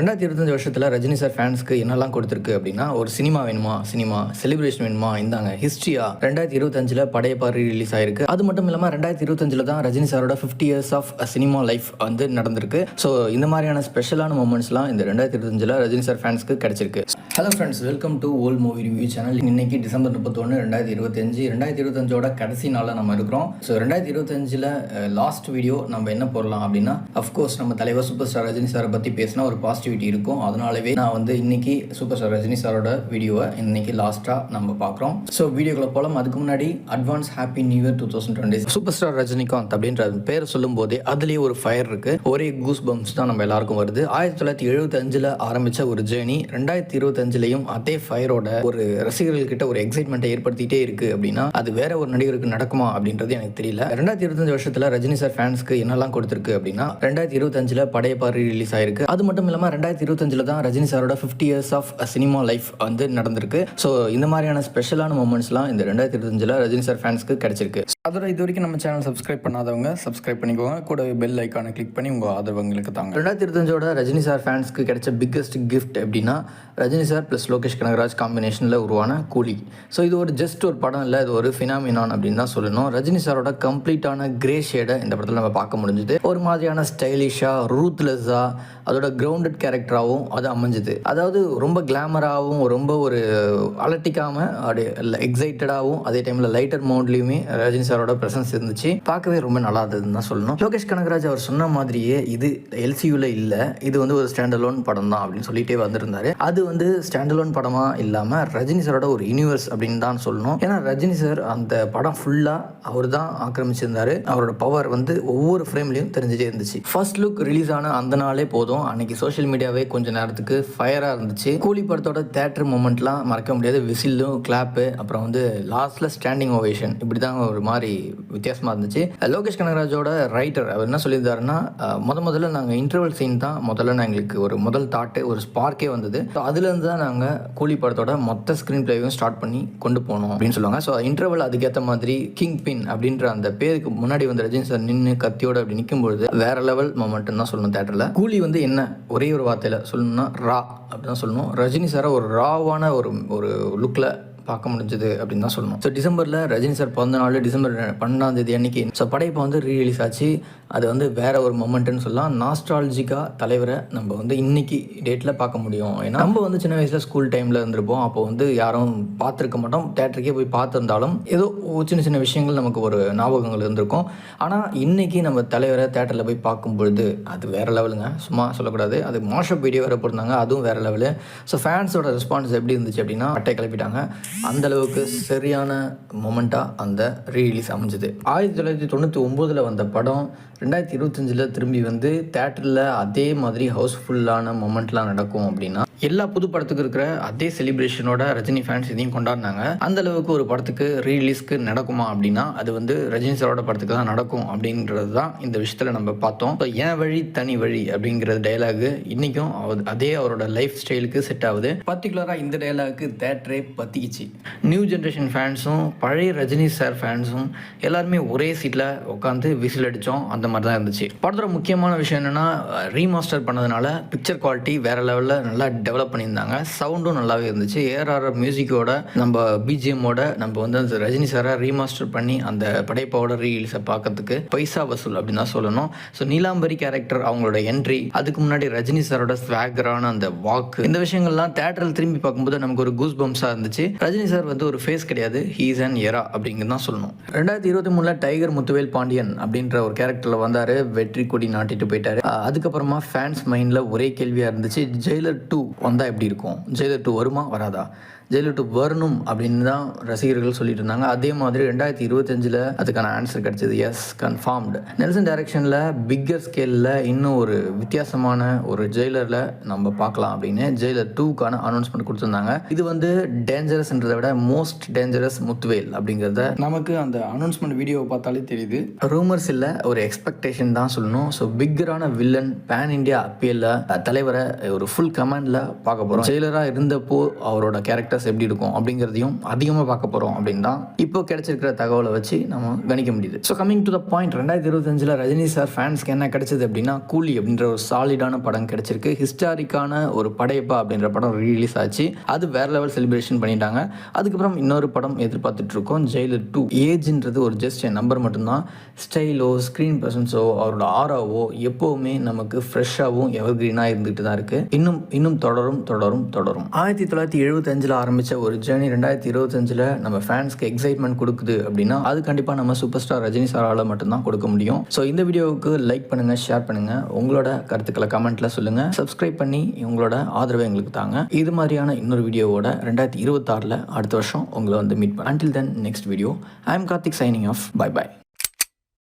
2025 வருஷத்துல ரஜினி சார் ஃபேன்ஸ்க்கு என்னெல்லாம் கொடுத்துருக்கு அப்படின்னா, ஒரு சினிமா வேணுமா? சினிமா. செலிப்ரேஷன் வேணுமா? இந்தாங்க. ஹிஸ்ட்ரியா? 2025ல படையப்பா ரிலீஸ் ஆயிருக்கு. அது மட்டும் இல்லாம 2025ல தான் ரஜினி சாரோட 50 இயர்ஸ் ஆஃப் சினிமா லைஃப் வந்து நடந்திருக்கு. ஸோ இந்த மாதிரியான ஸ்பெஷலான மூமெண்ட்ஸ்லாம் இந்த 2025ல ரஜினி சார் ஃபேன்ஸ்க்கு கிடைச்சிருக்கு. Hello friends, welcome to old movie review channel. இன்னைக்கு டிசம்பர் 31, 2025. 2025ஓட கடைசி நாளில் நம்ம இருக்கிறோம். ஸோ 2025ல லாஸ்ட் வீடியோ நம்ம என்ன போடலாம் அப்படின்னா, அஃப்கோர்ஸ் நம்ம தலைவர் சூப்பர் ஸ்டார் ரஜினி சாரை பற்றி பேசினா ஒரு பாசிட்டிவிட்டி இருக்கும். அதனாலவே நான் வந்து இன்னைக்கு சூப்பர் ஸ்டார் ரஜினி சாரோட வீடியோவை இன்னைக்கு லாஸ்ட்டாக நம்ம பார்க்குறோம். ஸோ வீடியோக்குள்ள போகலாம். அதுக்கு முன்னாடி advance happy new year 2020. Super star Rajinikanth அப்படின்ற பேரை சொல்லும் போதே அதுலேயே ஒரு ஃபயர் இருக்கு. ஒரே கூஸ் பம்ப்ஸ் தான் நம்ம எல்லாருக்கும் வருது. 1975ல ஆரம்பிச்ச ஒரு ஜேர்னி 2025லையும் அதே ஃபயரோட ஒரு ரசிகர்கள் கிட்ட ஒரு எக்ஸைட்மெண்ட்டை ஏற்படுத்திட்டே இருக்கு அப்படின்னா அது வேற ஒரு நடிகருக்கு நடக்குமா அப்படின்றது எனக்கு தெரியல. 2025 வருஷத்துல ரஜினி சார் ஃபேன்ஸ்க்கு என்னெல்லாம் கொடுத்துருக்கு அப்படின்னா, 2025ல படையப்பா ரிலீஸ் ஆயிருக்கு. அது மட்டும் இல்லாம 2025ல தான் ரஜினி சாரோட 50 இயர்ஸ் ஆஃப் சினிமா லைஃப் வந்து நடந்திருக்கு. ஸோ இந்த மாதிரியான ஸ்பெஷலான மூமெண்ட்ஸ்லாம் இந்த 2025ல ரஜினி சார் ஃபேன்ஸ்க்கு கிடைச்சிருக்கு. அதோட இது வரைக்கும் நம்ம சேனல் சப்ஸ்கிரைப் பண்ணாதவங்க சப்ஸ்கிரைப் பண்ணிக்கோங்க. கூடவே பெல் ஐக்கானை கிளிக் பண்ணி உங்கள் ஆதரவங்களுக்கு தாங்க. 2025ஓட ரஜினி சார் ஃபேன்ஸ்க்கு கிடைச்ச பிக்கஸ்ட் கிஃப்ட் எப்படின்னா, ரஜினி சார் ப்ளஸ் லோகேஷ் கனகராஜ் காம்பினேஷனில் உருவான கூலி. ஸோ இது ஒரு ஜஸ்ட் ஒரு படம் இல்லை, இது ஒரு ஃபினாமினான் அப்படின்னு தான் சொல்லணும். ரஜினி சாரோட கம்ப்ளீட்டான கிரே ஷேடை இந்த படத்தில் நம்ம பார்க்க முடிஞ்சுது. ஒரு மாதிரியான ஸ்டைலிஷாக, ரூத்லெஸ்ஸாக, அதோட கிரவுண்டட் கேரக்டராகவும் அது அமைஞ்சுது. அதாவது ரொம்ப கிளாமராகவும் ரொம்ப ஒரு அலட்டிக்காமல் அப்படியே எக்ஸைட்டடாகவும் அதே டைமில் லைட்டர் மோட்லேயுமே ரஜினி சாரோட ப்ரெசன்ஸ் இருந்துச்சு. பார்க்கவே ரொம்ப நல்லா இருந்ததுன்னு தான் சொல்லணும். லோகேஷ் கனகராஜ் அவர் சொன்ன மாதிரியே இது எல்சியூவில் இல்லை, இது வந்து ஒரு ஸ்டாண்டலோன் படம் தான் அப்படின்னு சொல்லிட்டே வந்திருந்தாரு. அது வந்து ஸ்டாண்டலோன் படமாக இல்லாமல் ரஜினி சாரோட ஒரு யூனிவர்ஸ் அப்படின்னு தான் சொல்லணும். ஏன்னா ரஜினி சார் அந்த படம் ஃபுல்லாக அவர் தான் ஆக்கிரமிச்சிருந்தாரு. அவரோட பவர் வந்து ஒவ்வொரு ஃப்ரேம்லையும் தெரிஞ்சுட்டே இருந்துச்சு. ஃபர்ஸ்ட் லுக் ரிலீஸ் ஆன அந்த நாளே போதும், அன்னைக்கு சோஷியல் மீடியாவே கொஞ்ச நேரத்துக்கு ஃபயராக இருந்துச்சு. கூலி படத்தோட தேட்டர் மூமெண்ட்லாம் மறக்க முடியாது. விசிலும், கிளாப்பு, அப்புறம் வந்து லாஸ்ட்ல ஸ்டாண்டிங் ஓவேஷன், இப்படி தான் ஒரு மாதிரி வித்தியாசமாக இருந்துச்சு. லோகேஷ் கனகராஜோட ரைட்டர் அவர் என்ன சொல்லியிருந்தாருன்னா, முதல்ல நாங்கள் இன்டர்வல் சீன் தான் முதல்ல எங்களுக்கு ஒரு முதல் தாட்டு, ஒரு ஸ்பார்க்கே வந்தது. ஸோ அதுலேருந்து தான் நாங்கள் கூலி படத்தோட மொத்த ஸ்க்ரீன் பிளேவையும் ஸ்டார்ட் பண்ணி கொண்டு போனோம் அப்படின்னு சொல்லுவாங்க. ஸோ இன்டர்வல் அதுக்கேற்ற மாதிரி கிங் பின் அப்படின்ற அந்த பேருக்கு முன்னாடி வந்து ரஜினி சார் நின்று கத்தியோட அப்படி நிற்கும்பொழுது வேற லெவல் மொமெண்ட்னு தான் சொல்லணும். தேட்டரில் கூலி வந்து என்ன ஒரே ஒரு வார்த்தையில் சொல்லணும்னா ரா அப்படி தான் சொல்லணும். ரஜினி சாரை ஒரு ராவான ஒரு லுக்கில் பார்க்க முடிஞ்சது அப்படின்னு தான் சொல்லணும். ஸோ டிசம்பரில் ரஜினி சார் பிறந்த நாள் டிசம்பர் 12 அன்னைக்கு ஸோ படையப்பா வந்து ரீரிலீஸ் ஆச்சு. அது வந்து வேற ஒரு மொமெண்ட்னு சொல்லலாம். நாஸ்டாலஜிக்காக தலைவரை நம்ம வந்து இன்னைக்கு டேட்டில் பார்க்க முடியும். ஏன்னா நம்ம வந்து சின்ன வயசில் ஸ்கூல் டைமில் இருந்திருப்போம். அப்போ வந்து யாரும் பார்த்துருக்க மாட்டோம். தேட்டருக்கே போய் பார்த்துருந்தாலும் ஏதோ சின்ன சின்ன விஷயங்கள் நமக்கு ஒரு ஞாபகங்கள் இருந்திருக்கும். ஆனால் இன்னைக்கு நம்ம தலைவரை தேட்டரில் போய் பார்க்கும் பொழுது அது வேற லெவலுங்க. சும்மா சொல்லக்கூடாது. அது மாஷப் வீடியோ வேறு போட்டிருந்தாங்க, அதுவும் வேற லெவலு. ஸோ ஃபேன்ஸோட ரெஸ்பான்ஸ் எப்படி இருந்துச்சு அப்படின்னா அட்டை கிளப்பிட்டாங்க. அந்த அளவுக்கு சரியான மொமெண்ட்டாக அந்த ரீரிலீஸ் அமைஞ்சது. 1999 வந்த படம் 2025 திரும்பி வந்து தேட்டரில் அதே மாதிரி ஹவுஸ்ஃபுல்லான மொமெண்ட்லாம் நடக்கும் அப்படின்னா, எல்லா புது படத்துக்கு இருக்கிற அதே செலிப்ரேஷனோட ரஜினி ஃபேன்ஸ் இதையும் கொண்டாடினாங்க. அந்த அளவுக்கு ஒரு படத்துக்கு ரீரிலீஸ்க்கு நடக்குமா அப்படின்னா அது வந்து ரஜினி சாரோட படத்துக்கு தான் நடக்கும் அப்படின்றது தான் இந்த விஷயத்தில் நம்ம பார்த்தோம். ஸோ என் வழி தனி வழி அப்படிங்கிற டைலாகு இன்றைக்கும் அதே அவரோட லைஃப் ஸ்டைலுக்கு செட் ஆகுது. பர்டிகுலராக இந்த டைலாக்கு தேட்டரே பற்றிக்கிச்சு. நியூ ஜென்ரேஷன் ஃபேன்ஸும் பழைய ரஜினி சார் ஃபேன்ஸும் எல்லாருமே ஒரே சீட்டில் உட்காந்து விசில் அடித்தோம். அந்த மாதிரி தான் இருந்துச்சு. படத்தோட முக்கியமான விஷயம் என்னென்னா, ரீமாஸ்டர் பண்ணதுனால பிக்சர் குவாலிட்டி வேறு லெவலில் நல்லா டெவலப் பண்ணியிருந்தாங்க. சவுண்டும் நல்லாவே இருந்துச்சு. ஏஆர்ஆர் மியூசிக்கோட நம்ம பிஜிஎம்மோட நம்ம வந்து அந்த ரஜினி சாரை ரீமாஸ்டர் பண்ணி அந்த படைப்பாவோட ரீலீஸை பார்க்கறதுக்கு பைசா வசூல் அப்படின்னு தான் சொல்லணும். ஸோ நீலாம்பரி கேரக்டர் அவங்களோட என்ட்ரி, அதுக்கு முன்னாடி ரஜினி சாரோட ஸ்வாகரான அந்த வாக்கு, இந்த விஷயங்கள்லாம் தேட்டரில் திரும்பி பார்க்கும்போது நமக்கு ஒரு கூஸ் பம்ப்ஸாக இருந்துச்சு. ரஜினி சார் வந்து ஒரு ஃபேஸ் கிடையாது, ஹீஸ் அண்ட் எரா அப்படிங்கிறது தான் சொல்லணும். 2023 டைகர் முத்துவேல் பாண்டியன் அப்படின்ற ஒரு கேரக்டரில் வந்தார். வெற்றி கொடி நாட்டிட்டு போயிட்டாரு. அதுக்கப்புறமா ஃபேன்ஸ் மைண்டில் ஒரே கேள்வியாக இருந்துச்சு, ஜெயிலர் 2 வந்தால் எப்படி இருக்கும்? ஜெயிலர் 2 வருமா வராதா? ஜெயிலர் 2 வரணும் அப்படின்னு தான் ரசிகர்கள் சொல்லிட்டு இருந்தாங்க. அதே மாதிரி 2025 அதுக்கான ஆன்சர் கிடைச்சது. Yes, confirmed. நெல்சன் டைரக்ஷனில் பிக்கர் ஸ்கேலில் இன்னும் ஒரு வித்தியாசமான ஒரு ஜெயிலரில் நம்ம பார்க்கலாம் அப்படின்னு ஜெயிலர் 2க்கான அனௌன்ஸ்மெண்ட் கொடுத்துருந்தாங்க. இது வந்து டேஞ்சரஸ்ன்றதை விட மோஸ்ட் டேஞ்சரஸ் முத்துவேல் அப்படிங்கிறத நமக்கு அந்த அனௌன்ஸ்மெண்ட் வீடியோவை பார்த்தாலே தெரியுது. ரூமர்ஸ் இல்லை, ஒரு எக்ஸ்பெக்டேஷன் தான் சொல்லணும். ஸோ பிக்கரான வில்லன் பேன் இண்டியா அப்பீலில் தலைவரை ஒரு ஃபுல் கமாண்டில் பார்க்க போகிறோம். ஜெயிலராக இருந்தப்போ அவரோட கேரக்டர் ஆக்டர்ஸ் எப்படி இருக்கும் அப்படிங்கிறதையும் அதிகமாக பார்க்க போகிறோம் அப்படின்னு தான் இப்போ கிடைச்சிருக்கிற தகவலை வச்சு நம்ம கணிக்க முடியுது. So coming to the point, 2025 Rajini sir ஃபேன்ஸ்க்கு என்ன கிடைச்சது அப்படின்னா கூலி அப்படின்ற ஒரு சாலிடான படம் கிடைச்சிருக்கு. ஹிஸ்டாரிக்கான ஒரு படையப்பா அப்படின்ற படம் ரிலீஸ் ஆச்சு. அது வேற லெவல் செலிப்ரேஷன் பண்ணிட்டாங்க. அதுக்கப்புறம் இன்னொரு படம் எதிர்பார்த்துட்டு இருக்கோம், ஜெயிலர் 2. ஏஜ்ன்றது ஒரு ஜஸ்ட் என் நம்பர் மட்டும்தான். ஸ்டைலோ ஸ்க்ரீன் ப்ரெசன்ஸோ அவரோட ஆராவோ எப்போவுமே நமக்கு ஃப்ரெஷ்ஷாகவும் எவர்கிரீனாக இருந்துகிட்டு தான் இருக்குது. இன்னும் தொடரும் தொடரும் தொடரும். 1975 ஆரம்பித்த ஒரு ஜேர்னி 2025 நம்ம ஃபேன்ஸ்க்கு எக்ஸைட்மெண்ட் கொடுக்குது அப்படின்னா அது கண்டிப்பாக நம்ம சூப்பர் ஸ்டார் ரஜினி சாரால் மட்டும்தான் கொடுக்க முடியும். ஸோ இந்த வீடியோவுக்கு லைக் பண்ணுங்கள், ஷேர் பண்ணுங்கள், உங்களோட கருத்துக்களை கமெண்ட்டில் சொல்லுங்கள், சப்ஸ்கிரைப் பண்ணி உங்களோட ஆதரவை எங்களுக்கு தாங்க. இது மாதிரியான இன்னொரு வீடியோவோட 2026 அடுத்த வருஷம் உங்களை வந்து மீட் பண்ண. Until then, next video. I am Karthik signing off. Bye bye.